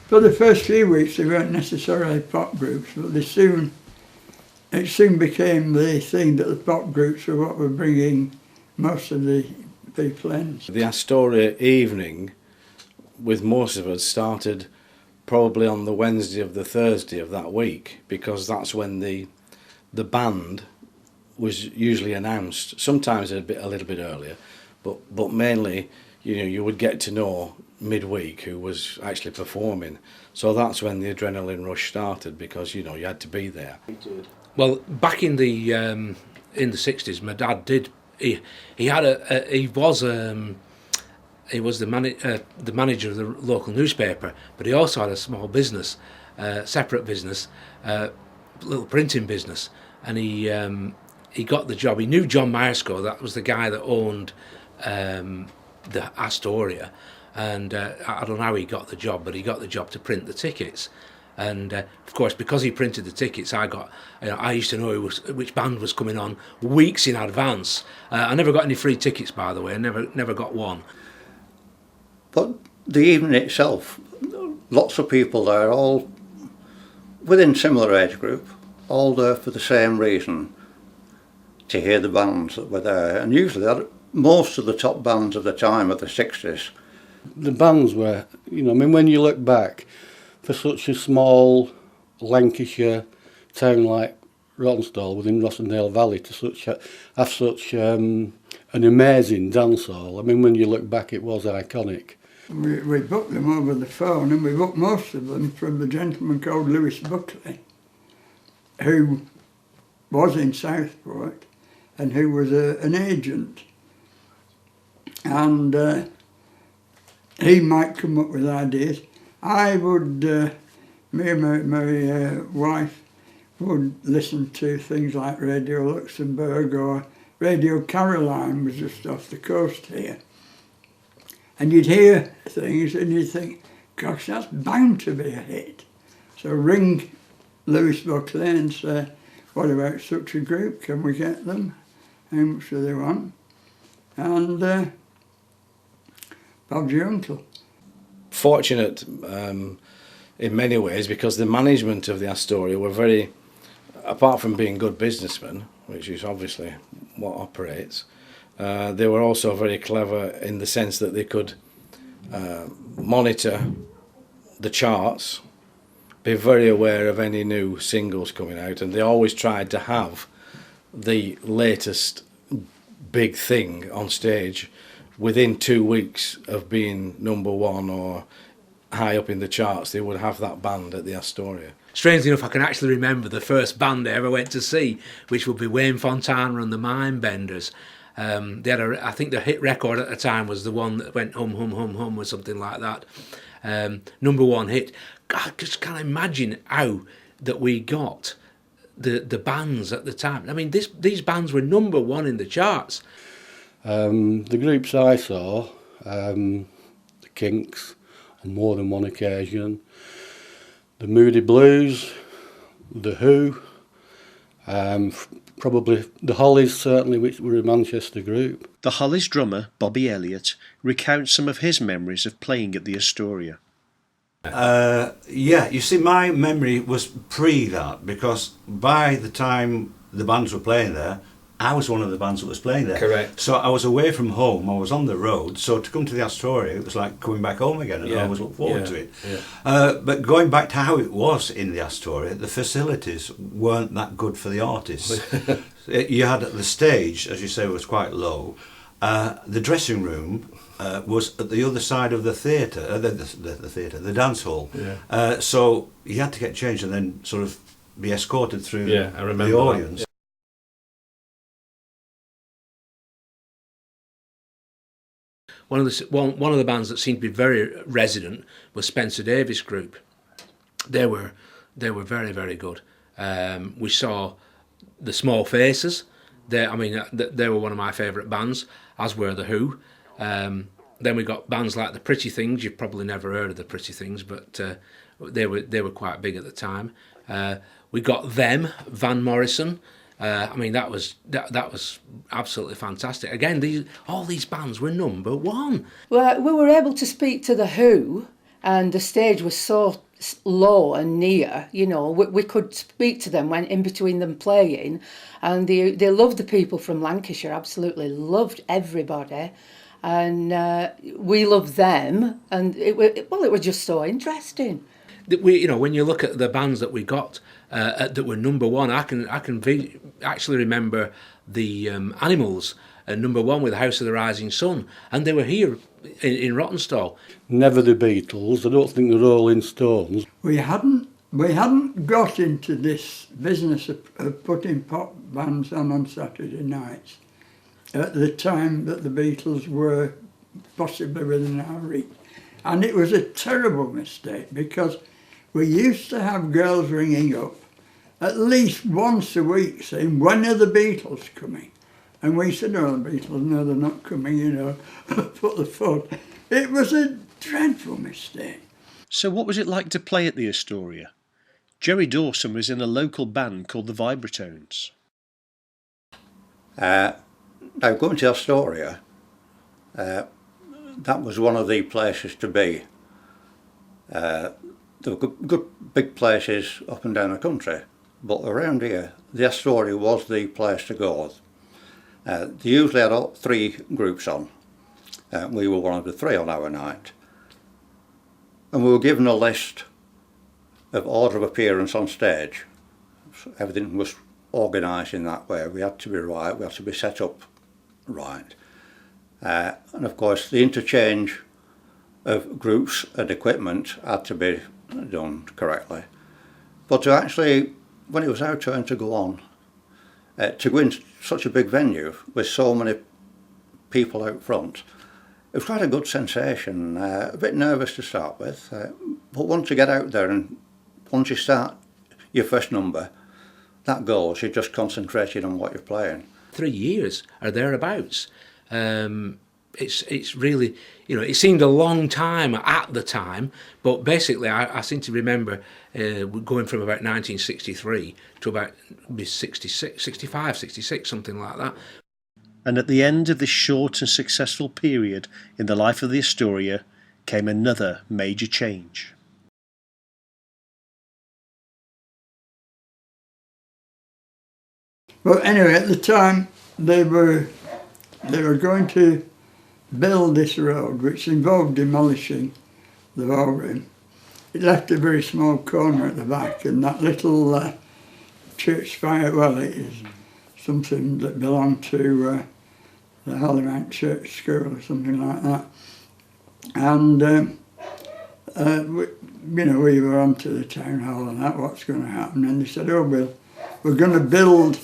For the first few weeks they weren't necessarily pop groups, but it soon became the thing that the pop groups were what were bringing most of the people in. The Astoria evening, with most of us, started probably on the Wednesday of the Thursday of that week, because that's when the band was usually announced. Sometimes a little bit earlier, but mainly, you would get to know midweek who was actually performing. So that's when the adrenaline rush started, because you had to be there. Well, back in the 60s, my dad did. He was the manager of the local newspaper, but he also had a small business, separate business, little printing business, and he got the job. He knew John Myerscough, that was the guy that owned the Astoria, and I don't know how he got the job, but he got the job to print the tickets. And of course, because he printed the tickets, I used to know which band was coming on weeks in advance. I never got any free tickets, by the way. I never got one. But the evening itself, lots of people there, all within similar age group, all there for the same reason, to hear the bands that were there. And usually most of the top bands of the time of the 60s. The bands were, when you look back, for such a small Lancashire town like Rawtenstall within Rawtenstall Valley to have such an amazing dance hall. When you look back, it was iconic. We booked them over the phone, and we booked most of them from a gentleman called Lewis Buckley, who was in Southport and who was an agent. And he might come up with ideas. I would, me and my wife would listen to things like Radio Luxembourg, or Radio Caroline was just off the coast here. And you'd hear things and you'd think, gosh, that's bound to be a hit. So ring Lewis Buckley and say, what about such a group? Can we get them? How much do they want? And Bob's your uncle. Fortunate in many ways, because the management of the Astoria were very, apart from being good businessmen, which is obviously what operates, they were also very clever in the sense that they could monitor the charts, be very aware of any new singles coming out, and they always tried to have the latest big thing on stage within 2 weeks of being number one or high up in the charts. They would have that band at the Astoria. Strangely enough, I can actually remember the first band I ever went to see, which would be Wayne Fontana and the Mindbenders. They had I think the hit record at the time was the one that went hum, hum, hum, hum, or something like that. Number one hit. I just can't imagine how that we got the bands at the time. These bands were number one in the charts. The groups I saw, the Kinks on more than one occasion, the Moody Blues, the Who, probably the Hollies certainly, which were a Manchester group. The Hollies drummer, Bobby Elliott, recounts some of his memories of playing at the Astoria. You see, my memory was pre that, because by the time the bands were playing there, I was one of the bands that was playing there. Correct. So I was away from home, I was on the road, so to come to the Astoria, it was like coming back home again, and I always looked forward to it. Yeah. But going back to how it was in the Astoria, the facilities weren't that good for the artists. You had the stage, as you say, was quite low. The dressing room was at the other side of the theatre, the dance hall. Yeah. So you had to get changed and then sort of be escorted through the audience. That. One of the bands that seemed to be very resident was Spencer Davis Group. They were very, very good. We saw the Small Faces. They were one of my favourite bands, as were the Who. Then we got bands like the Pretty Things. You've probably never heard of the Pretty Things, but they were quite big at the time. We got them, Van Morrison. That was absolutely fantastic. Again, all these bands were number one. Well, we were able to speak to the Who, and the stage was so low and near, you know, we could speak to them when in between them playing, and they loved the people from Lancashire, absolutely loved everybody, and we loved them, and it was just so interesting. You know, when you look at the bands that we got that were number one, I can actually remember the Animals. Number one with House of the Rising Sun, and they were here in Rawtenstall. Never the Beatles. I don't think the Rolling Stones. We hadn't got into this business of putting pop bands on Saturday nights at the time that the Beatles were possibly within our reach. And it was a terrible mistake, because we used to have girls ringing up at least once a week saying, when are the Beatles coming? And we said, oh, the Beatles, no, they're not coming, you know, put the phone. It was a dreadful mistake. So what was it like to play at the Astoria? Jerry Dawson was in a local band called the Vibratones. Now, going to Astoria, that was one of the places to be. There were good big places up and down the country, but around here, the Astoria was the place to go. They usually had 3 groups on. We were one of the 3 on our night. And we were given a list of order of appearance on stage. So everything was organised in that way. We had to be right, we had to be set up right. And of course the interchange of groups and equipment had to be done correctly. But to actually, when it was our turn to go on, to go in such a big venue with so many people out front, it was quite a good sensation. A bit nervous to start with, but once you get out there and once you start your first number, that goes, you're just concentrating on what you're playing. 3 years or thereabouts. It's really, you know, it seemed a long time at the time, but basically I seem to remember going from about 1963 to about 66, 65, 66, something like that. And at the end of this short and successful period in the life of the Astoria came another major change. Well, anyway, at the time they were going to build this road, which involved demolishing the ballroom. It left a very small corner at the back, and that little church spire, well, it is something that belonged to the Hollymount Church School or something like that. And we were on to the town hall and that, what's going to happen? And they said, oh, we're going to build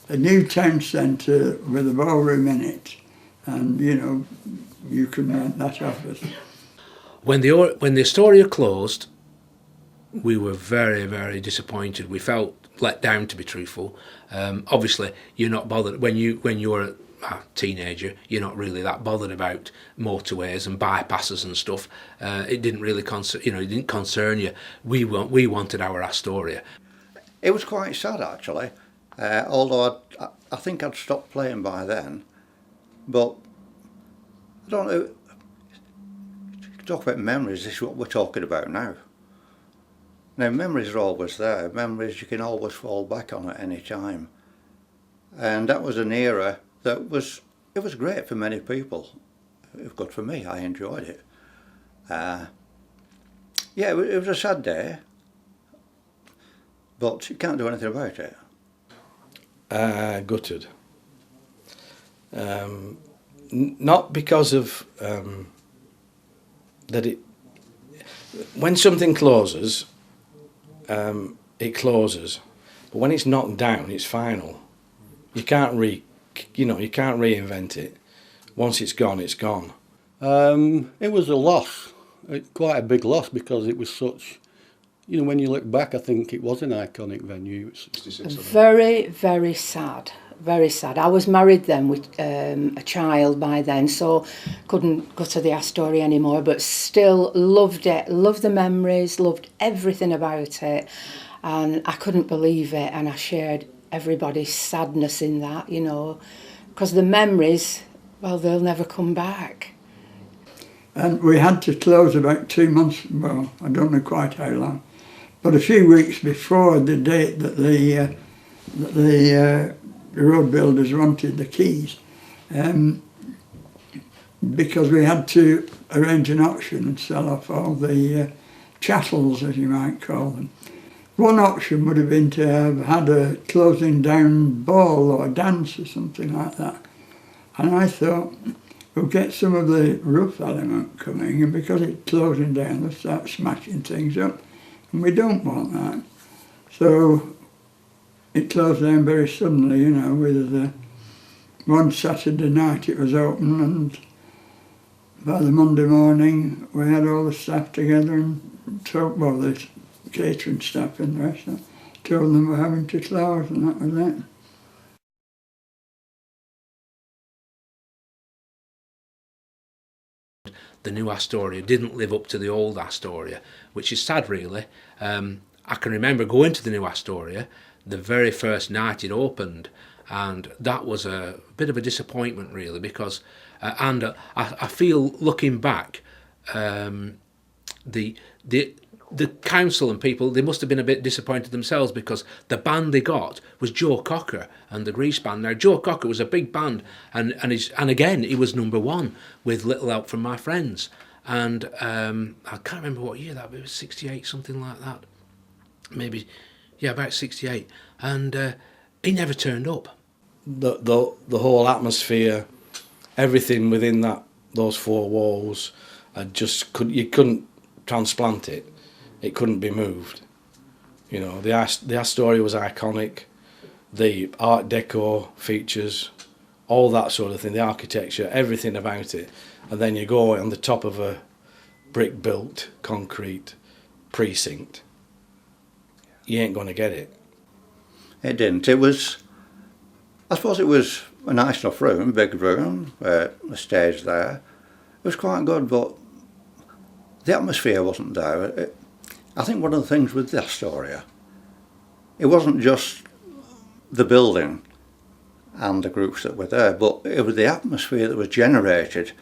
a new town centre with a ballroom in it, and you know, you can rent that off us. When the Astoria closed, we were very, very disappointed. We felt let down, to be truthful. Obviously, you're not bothered when you're a teenager. You're not really that bothered about motorways and bypasses and stuff. It didn't really it didn't concern you. We wanted our Astoria. It was quite sad actually. Although I think I'd stopped playing by then, but I don't know, talk about memories, this is what we're talking about now. Now memories are always there, memories you can always fall back on at any time. And that was an era that it was great for many people. It was good for me, I enjoyed it. It was a sad day, but you can't do anything about it. Gutted. Not because of that it. When something closes, it closes, but when it's knocked down, it's final. You can't reinvent it. Once it's gone, it's gone. It was a loss, quite a big loss, because it was such. You know, when you look back, I think it was an iconic venue. Very, very sad. Very sad. I was married then with a child by then, so couldn't go to the Astoria anymore, but still loved it, loved the memories, loved everything about it, and I couldn't believe it, and I shared everybody's sadness in that, you know, because the memories, well, they'll never come back. And we had to close about 2 months, well, I don't know quite how long, but a few weeks before the date that the road builders wanted the keys, because we had to arrange an auction and sell off all the chattels, as you might call them. One option would have been to have had a closing down ball or dance or something like that. And I thought, we'll get some of the rough element coming, and because it's closing down, they'll start smashing things up. And we don't want that. So it closed down very suddenly, you know, with one Saturday night it was open, and by the Monday morning we had all the staff together and told, well, the catering staff and the rest, told them we're having to close, and that was it. The new Astoria didn't live up to the old Astoria, which is sad really. I can remember going to the new Astoria the very first night it opened, and that was a bit of a disappointment really, because I feel looking back, the council and people, they must have been a bit disappointed themselves, because the band they got was Joe Cocker and the Grease Band. Now Joe Cocker was a big band, and again he was #1 with Little Help from My Friends, and I can't remember what year that, but it was 68, something like that, maybe, yeah, about 68, and he never turned up. The whole atmosphere, everything within those four walls, you couldn't transplant it. It couldn't be moved. You know, the Astoria was iconic. The Art Deco features, all that sort of thing, the architecture, everything about it. And then you go on the top of a brick-built concrete precinct. You ain't going to get it. It didn't. It was, I suppose it was a nice enough room, big room, the stage there. It was quite good, but the atmosphere wasn't there. I think one of the things with the Astoria, it wasn't just the building and the groups that were there, but it was the atmosphere that was generated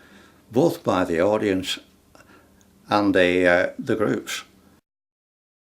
both by the audience and the groups.